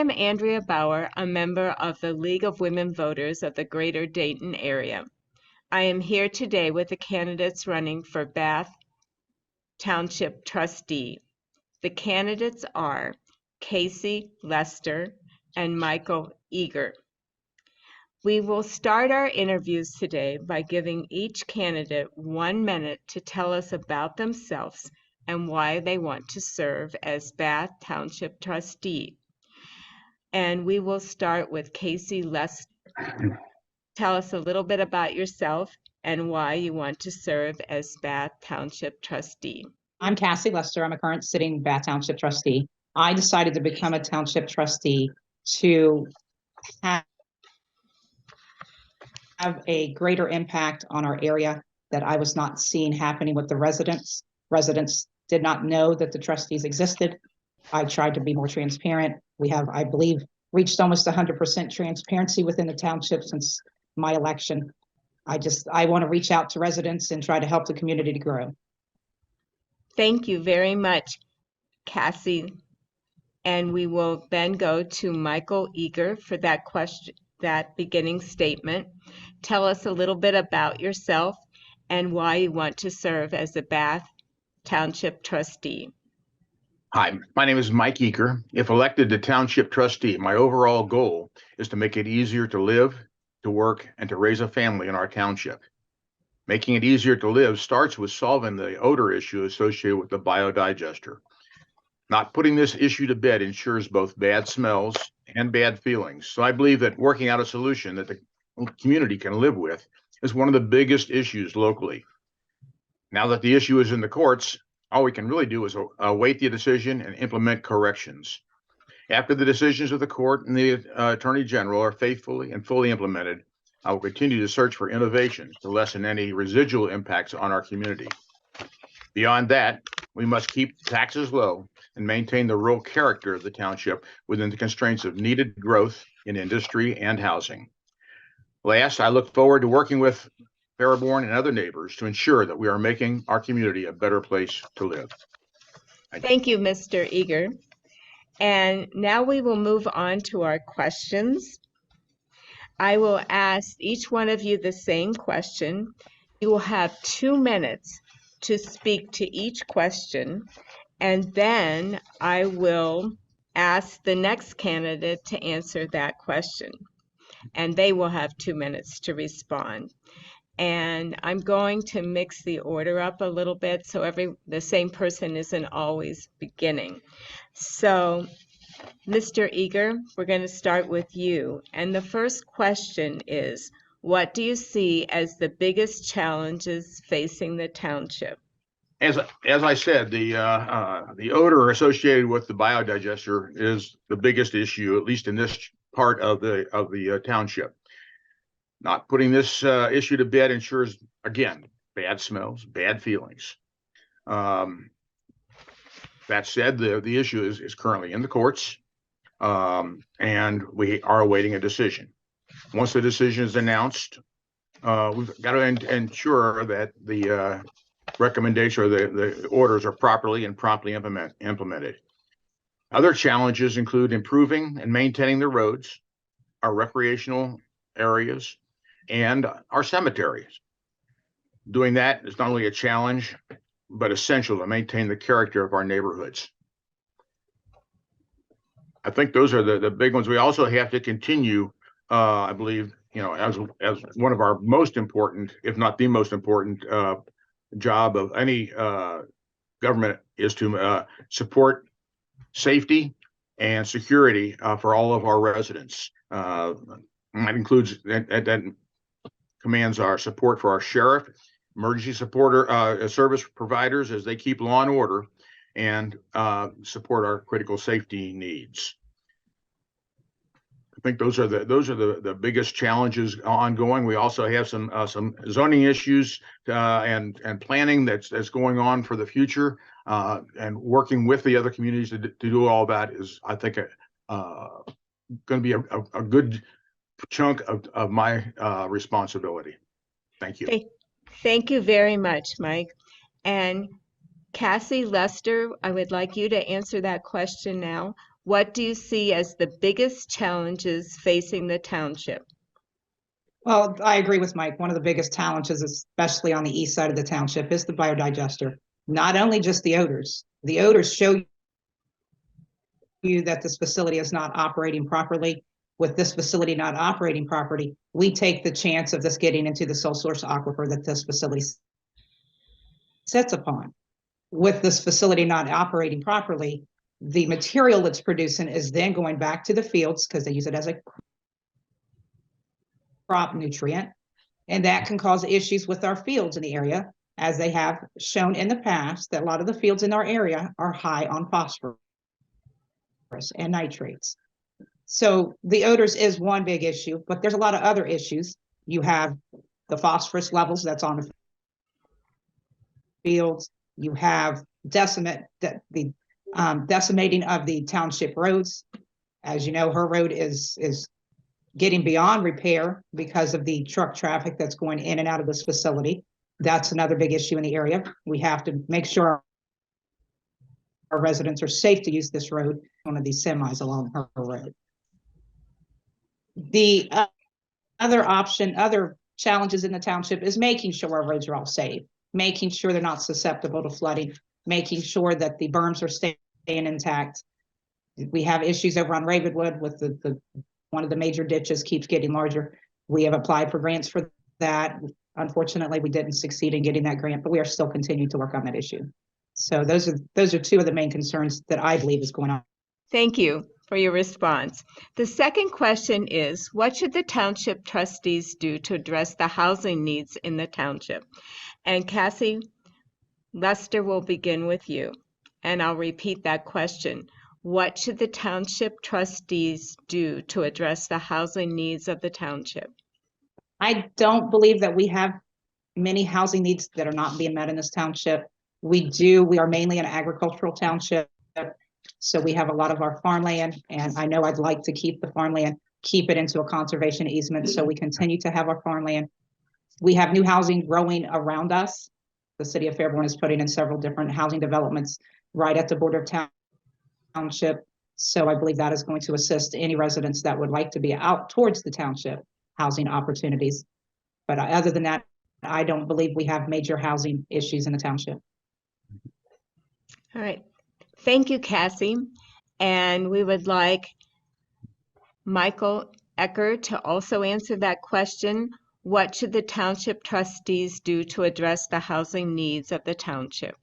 am Andrea Bauer, a member of the League of Women Voters of the Greater Dayton area. I am here today with the candidates running for Bath Township Trustee. The candidates are Kassie Lester and Michael Uecker. We will start our interviews today by giving each candidate 1 minute to tell us about themselves and why they want to serve as Bath Township Trustee. And we will start with Kassie Lester. Tell us a little bit about yourself and why you want to serve as Bath Township Trustee. I'm Kassie Lester. I'm a current sitting Bath Township Trustee. I decided to become a Township Trustee to have a greater impact on our area that I was not seeing happening with the residents. Residents did not know that the trustees existed. I tried to be more transparent. We have, I believe, reached almost 100% transparency within the township since my election. I want to reach out to residents and try to help the community to grow. Thank you very much, Kassie. And we will then go to Michael Uecker for that question, that beginning statement. Tell us a little bit about yourself and why you want to serve as a Bath Township Trustee. Hi, my name is Mike Uecker. If elected to Township Trustee, my overall goal is to make it easier to live, to work, and to raise a family in our township. Making it easier to live starts with solving the odor issue associated with the biodigester. Not putting this issue to bed ensures both bad smells and bad feelings. So I believe that working out a solution that the community can live with is one of the biggest issues locally. Now that the issue is in the courts, all we can really do is await the decision and implement corrections. After the decisions of the court and the Attorney General are faithfully and fully implemented, I will continue to search for innovations to lessen any residual impacts on our community. Beyond that, we must keep taxes low and maintain the rural character of the township within the constraints of needed growth in industry and housing. Last, I look forward to working with Faribault and other neighbors to ensure that we are making our community a better place to live. Thank you, Mr. Uecker. And now we will move on to our questions. I will ask each one of you the same question. You will have 2 minutes to speak to each question, and then I will ask the next candidate to answer that question, and they will have 2 minutes to respond. And I'm going to mix the order up a little bit so the same person isn't always beginning. So, Mr. Uecker, we're going to start with you. And the first question is, what do you see as the biggest challenges facing the township? As I said, the odor associated with the biodigester is the biggest issue, at least in this part of the township. Not putting this issue to bed ensures, again, bad smells, bad feelings. That said, the issue is currently in the courts, and we are awaiting a decision. Once the decision is announced, we've got to ensure that the recommendation or the orders are properly and promptly implemented. Other challenges include improving and maintaining the roads, our recreational areas, and our cemeteries. Doing that is not only a challenge, but essential to maintain the character of our neighborhoods. I think those are the big ones. We also have to continue, I believe, as one of our most important, if not the most important job of any government is to support safety and security for all of our residents. That includes that commands our support for our sheriff, emergency service providers as they keep law and order, and support our critical safety needs. I think those are the biggest challenges ongoing. We also have some zoning issues and planning that's going on for the future, and working with the other communities to do all that is, I think, going to be a good chunk of my responsibility. Thank you. Thank you very much, Mike. And Kassie Lester, I would like you to answer that question now. What do you see as the biggest challenges facing the township? Well, I agree with Mike. One of the biggest challenges, especially on the east side of the township, is the biodigester. Not only just the odors. The odors show you that this facility is not operating properly. With this facility not operating properly, we take the chance of this getting into the sole source aquifer that this facility sits upon. With this facility not operating properly, the material it's producing is then going back to the fields because they use it as a crop nutrient. And that can cause issues with our fields in the area, as they have shown in the past that a lot of the fields in our area are high on phosphorus and nitrates. So the odors is one big issue, but there's a lot of other issues. You have the phosphorus levels that's on the fields. You have decimating of the township roads. As you know, her road is getting beyond repair because of the truck traffic that's going in and out of this facility. That's another big issue in the area. We have to make sure our residents are safe to use this road, one of these semis along her road. The other challenges in the township is making sure our roads are all safe, making sure they're not susceptible to flooding, making sure that the berms are staying intact. We have issues over on Ravenwood with the one of the major ditches keeps getting larger. We have applied for grants for that. Unfortunately, we didn't succeed in getting that grant, but we are still continuing to work on that issue. So those are two of the main concerns that I believe is going on. Thank you for your response. The second question is, what should the township trustees do to address the housing needs in the township? And Kassie, Lester will begin with you, and I'll repeat that question. What should the township trustees do to address the housing needs of the township? I don't believe that we have many housing needs that are not being met in this township. We are mainly an agricultural township, so we have a lot of our farmland, and I know I'd like to keep the farmland, keep it into a conservation easement so we continue to have our farmland. We have new housing growing around us. The city of Fairborn is putting in several different housing developments right at the border of township. So I believe that is going to assist any residents that would like to be out towards the township housing opportunities. But other than that, I don't believe we have major housing issues in the township. All right. Thank you, Kassie. And we would like Michael Uecker to also answer that question. What should the township trustees do to address the housing needs of the township?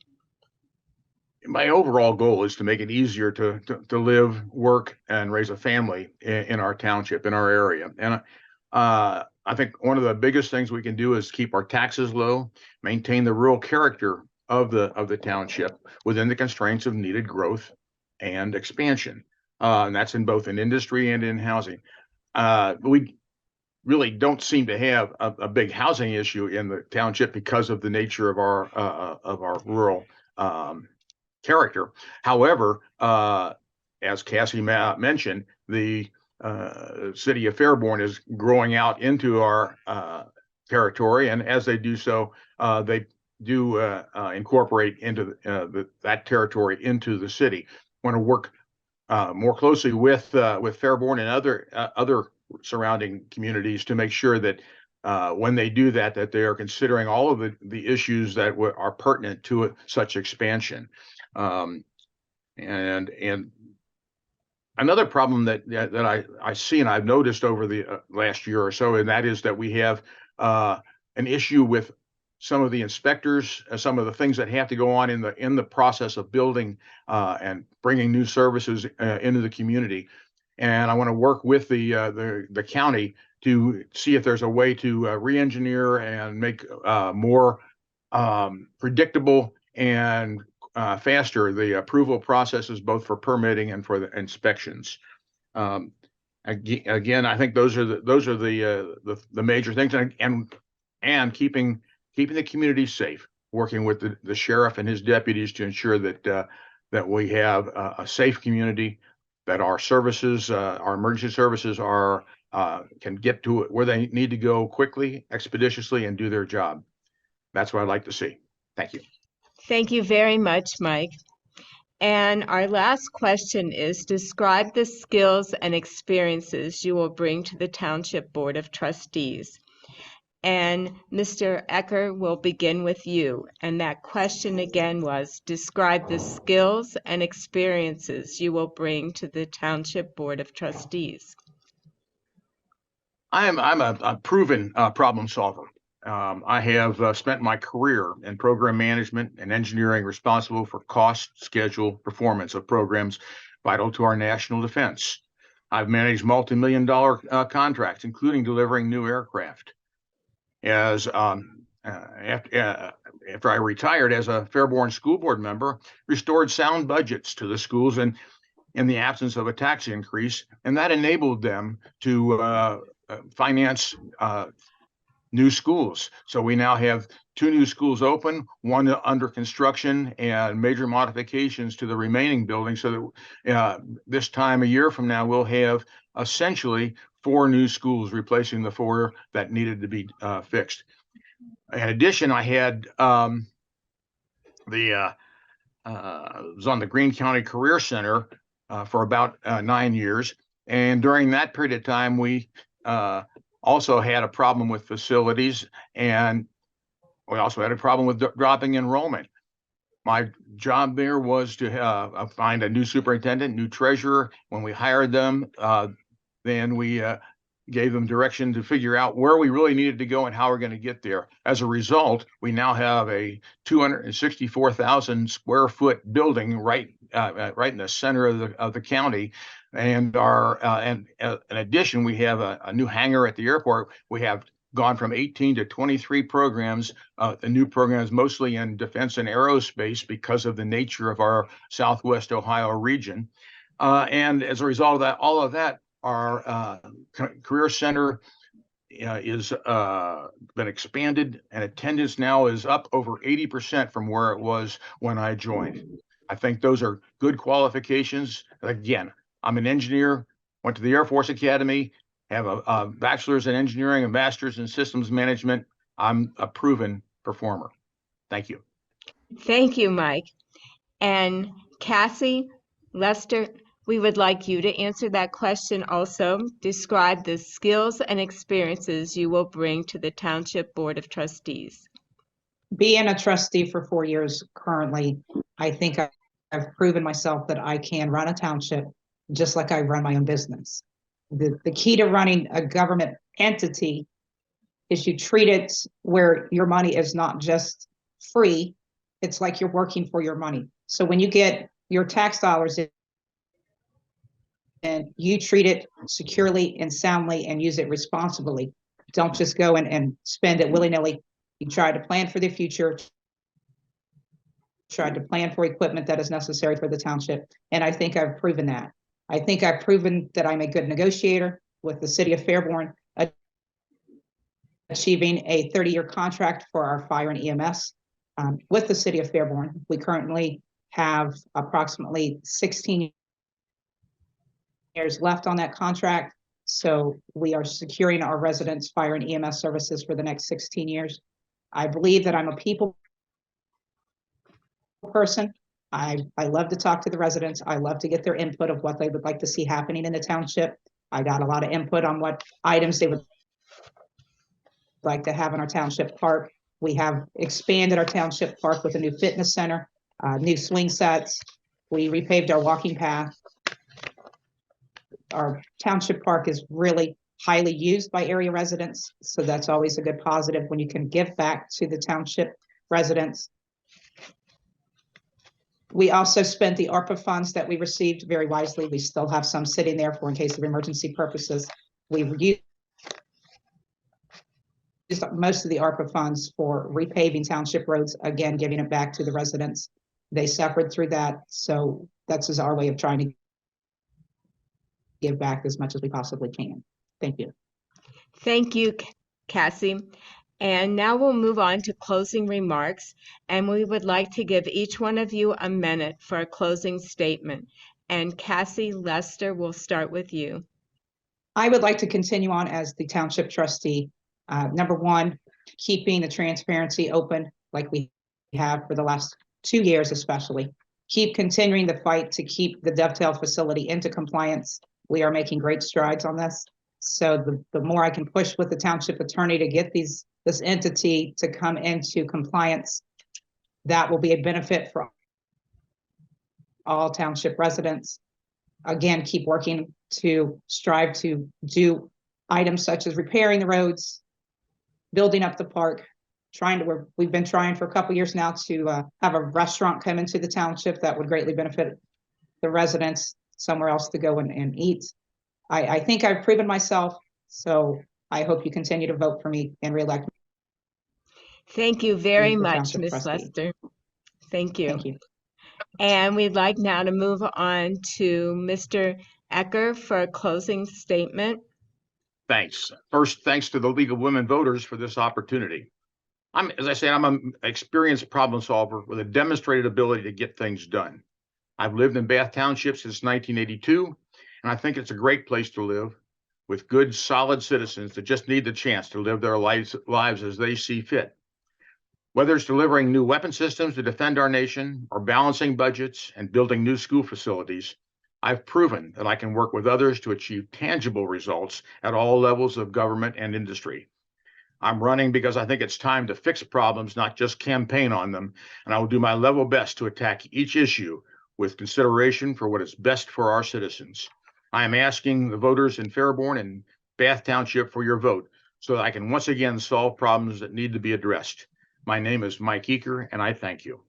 My overall goal is to make it easier to live, work, and raise a family in our township, in our area. And I think one of the biggest things we can do is keep our taxes low, maintain the rural character of the township within the constraints of needed growth and expansion. And that's in both in industry and in housing. We really don't seem to have a big housing issue in the township because of the nature of our rural character. However, as Kassie mentioned, the city of Fairborn is growing out into our territory, and as they do so, they do incorporate into that territory into the city. Want to work more closely with Fairborn and other surrounding communities to make sure that when they do that they are considering all of the issues that are pertinent to such expansion. And another problem that I see and I've noticed over the last year or so, and that is that we have an issue with some of the inspectors, some of the things that have to go on in the process of building and bringing new services into the community. And I want to work with the county to see if there's a way to re-engineer and make more predictable and faster the approval processes, both for permitting and for the inspections. Again, I think those are the major things, and keeping the community safe, working with the sheriff and his deputies to ensure that we have a safe community, that our services, our emergency services, can get to where they need to go quickly, expeditiously, and do their job. That's what I'd like to see. Thank you. Thank you very much, Mike. And our last question is, describe the skills and experiences you will bring to the Township Board of Trustees. And Mr. Uecker will begin with you. And that question again was, describe the skills and experiences you will bring to the Township Board of Trustees. I'm a proven problem solver. I have spent my career in program management and engineering responsible for cost, schedule, performance of programs vital to our national defense. I've managed multi-million-dollar contracts, including delivering new aircraft. After I retired as a Fairborn School Board member, restored sound budgets to the schools and in the absence of a tax increase, and that enabled them to finance new schools. So we now have 2 new schools open, 1 under construction, and major modifications to the remaining buildings, so that this time a year from now, we'll have essentially 4 new schools replacing the 4 that needed to be fixed. In addition, I had was on the Greene County Career Center for about 9 years. And during that period of time, we also had a problem with facilities, and we also had a problem with dropping enrollment. My job there was to find a new superintendent, new treasurer. When we hired them, then we gave them direction to figure out where we really needed to go and how we're going to get there. As a result, we now have a 264,000 square foot building right in the center of the county. And in addition, we have a new hangar at the airport. We have gone from 18 to 23 programs, the new programs mostly in defense and aerospace because of the nature of our Southwest Ohio region. And as a result of that, all of that, our career center is been expanded, and attendance now is up over 80% from where it was when I joined. I think those are good qualifications. Again, I'm an engineer, went to the Air Force Academy, have a bachelor's in engineering, a master's in systems management. I'm a proven performer. Thank you. Thank you, Mike. And Kassie, Lester, we would like you to answer that question also. Describe the skills and experiences you will bring to the Township Board of Trustees. Being a trustee for 4 years currently, I think I've proven myself that I can run a township just like I run my own business. The key to running a government entity is you treat it where your money is not just free, it's like you're working for your money. So when you get your tax dollars in, and you treat it securely and soundly and use it responsibly. Don't just go and spend it willy-nilly. You try to plan for the future, try to plan for equipment that is necessary for the township. And I think I've proven that. I think I've proven that I'm a good negotiator with the city of Fairborn, achieving a 30-year contract for our fire and EMS with the city of Fairborn. We currently have approximately 16 years left on that contract. So we are securing our residents' fire and EMS services for the next 16 years. I believe that I'm a people person. I love to talk to the residents. I love to get their input of what they would like to see happening in the township. I got a lot of input on what items they would like to have in our township park. We have expanded our township park with a new fitness center, new swing sets. We repaved our walking path. Our township park is really highly used by area residents, so that's always a good positive when you can give back to the township residents. We also spent the ARPA funds that we received very wisely. We still have some sitting there for in case of emergency purposes. We used most of the ARPA funds for repaving township roads, again, giving it back to the residents. They suffered through that, so that's our way of trying to give back as much as we possibly can. Thank you. Thank you, Kassie. And now we'll move on to closing remarks, and we would like to give each one of you a minute for a closing statement. And Kassie, Lester, we'll start with you. I would like to continue on as the township trustee. Number one, keeping the transparency open like we have for the last 2 years especially. keep continuing the fight to keep the Dovetail facility into compliance. We are making great strides on this. So the more I can push with the township attorney to get this entity to come into compliance, that will be a benefit for all township residents. Again, keep working to strive to do items such as repairing the roads, building up the park, we've been trying for a couple years now to have a restaurant come into the township that would greatly benefit the residents, somewhere else to go and eat. I think I've proven myself, so I hope you continue to vote for me and reelect me. Thank you very for much, township Ms. trustee. Lester. Thank you. Thank you. And we'd like now to move on to Mr. Uecker for a closing statement. Thanks. First, thanks to the League of Women Voters for this opportunity. As I said, I'm an experienced problem solver with a demonstrated ability to get things done. I've lived in Bath Township since 1982, and I think it's a great place to live with good, solid citizens that just need the chance to live their lives as they see fit. Whether it's delivering new weapon systems to defend our nation or balancing budgets and building new school facilities, I've proven that I can work with others to achieve tangible results at all levels of government and industry. I'm running because I think it's time to fix problems, not just campaign on them, and I will do my level best to attack each issue with consideration for what is best for our citizens. I am asking the voters in Fairborn and Bath Township for your vote so that I can once again solve problems that need to be addressed. My name is Mike Uecker, and I thank you.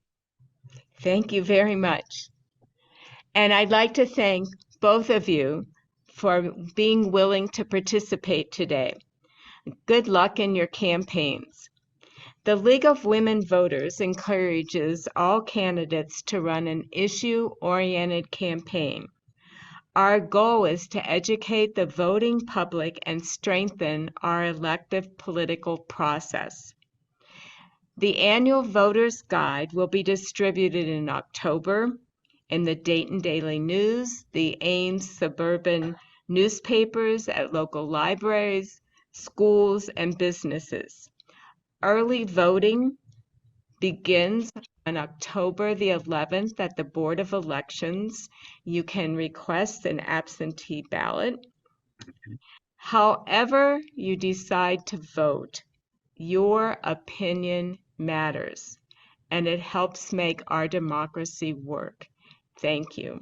Thank you very much. And I'd like to thank both of you for being willing to participate today. Good luck in your campaigns. The League of Women Voters encourages all candidates to run an issue-oriented campaign. Our goal is to educate the voting public and strengthen our elective political process. The annual Voters Guide will be distributed in October in the Dayton Daily News, the Ames suburban newspapers, at local libraries, schools, and businesses. Early voting begins on October the 11th at the Board of Elections. You can request an absentee ballot. However you decide to vote, your opinion matters, and it helps make our democracy work. Thank you.